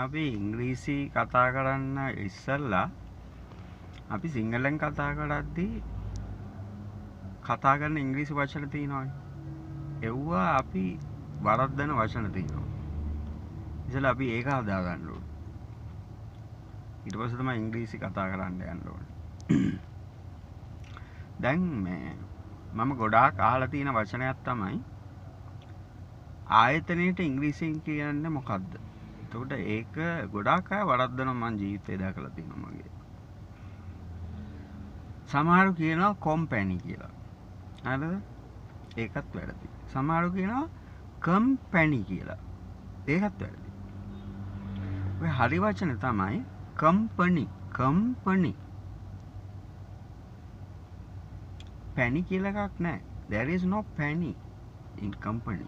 අපි ඉංග්‍රීසි කතා කරන්න ඉස්සෙල්ලා අපි සිංහලෙන් කතා කරද්දී කතා කරන ඉංග්‍රීසි වචන තියෙනවානේ. ඒවා අපි වරද්දන වචන තියෙනවා. ඉතින් අපි ඒක හදා ගන්න ඕනේ. ඊට පස්සේ තමයි ඉංග්‍රීසි කතා කරන්න යන්න ඕනේ. දැන් මම ගොඩාක් අහලා තියෙන වචනයක් තමයි ආයතනයේට ඉංග්‍රීසියෙන් කියන්නේ මොකද්ද? එතකොට ඒක ගොඩාක් අය වරද්දනවා මම ජීවිතේ දැකලා තියෙනවා මගේ. සමහරු කියනවා කොම්පැනි කියලා. හරිද? ඒකත් වැරදි. සමහරු කියනවා කම්පැනි කියලා. ඒකත් වැරදි. ඔය හරි වචනේ තමයි කම්පැනි. කම්පැනි. පැණි කියලා එකක් නැහැ. There is no penny in company.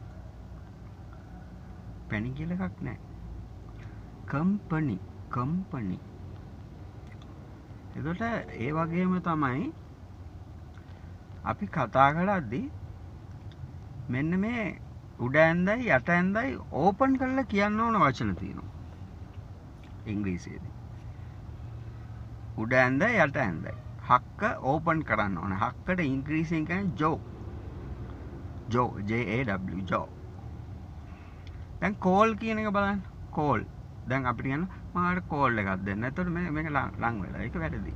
පැණි කියලා එකක් නැහැ. company. company. එතකොට ඒ වගේම තමයි අපි කතා කරද්දී මෙන්න මේ උඩ ඇඳයි යට ඇඳයි ඕපන් කරලා කියන්න ඕන වචන තියෙනවා. ඉංග්‍රීසියේදී. උඩ ඇඳයි යට ඇඳයි. හක්ක ඕපන් කරන්න ඕන. හක්කට ඉංග්‍රීසියෙන් කියන්නේ ජෝ. ජෝ J A W ජෝ. දැන් කෝල් කියන එක බලන්න. කෝල්. දැන් අපිට කියන්න මට කෝල් එකක් දෙන්න. එතකොට මේක ලං වෙලා. ඒක වැරදි.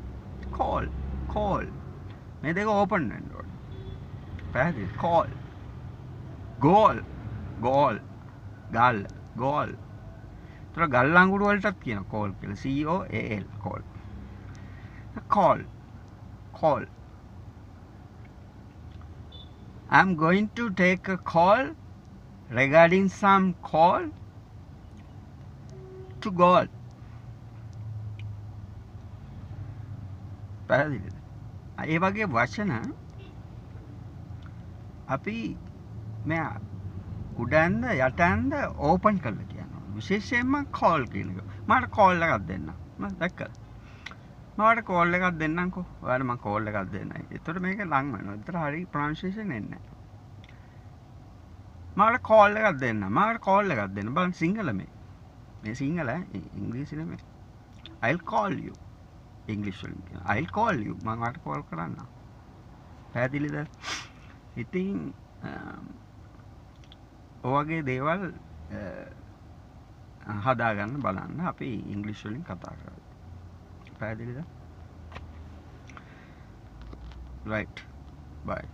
කෝල්. කෝල්. මේ දෙක ඕපන් වෙන්න ඕන. පැහැදිලි. කෝල්. ගෝල්. ගෝල්. ගල්. ගෝල්. ඒතර ගල් අඟුරු වලටත් කියන කෝල් කියලා. C O A L call. Call. Call. I'm going to take a call regarding some call to God. පැහැදිලිද? ඒ වගේ වචන අපි මේ උඩ ඇඳ යට ඇඳ ඕපන් කරලා කියනවා. විශේෂයෙන්ම කෝල් කියන එක. මට කෝල් එකක් දෙන්න. මම දැක්කද? මට කෝල් එකක් දෙන්නම්කෝ. ඔයාලට මම කෝල් එකක් දෙන්නයි. ඒතකොට මේක ලං වෙනවා. ඒතර හරි ප්‍රොනන්සියේෂන් එන්නේ නැහැ. මට කෝල් එකක් දෙන්න. මට කෝල් එකක් දෙන්න. බලන්න සිංහල මේ. මේ සිංහල ඉංග්‍රීසි නෙමෙයි. I'll call you. ඉංග්‍රීසි වලින් කියන. I'll call you. මම වාට කෝල් කරන්න. පැහැදිලිද? ඉතින් ඔයගේ දේවල් හදාගන්න බලන්න අපි ඉංග්‍රීසි වලින් කතා කරමු. පැහැදිලිද? Right. Bye.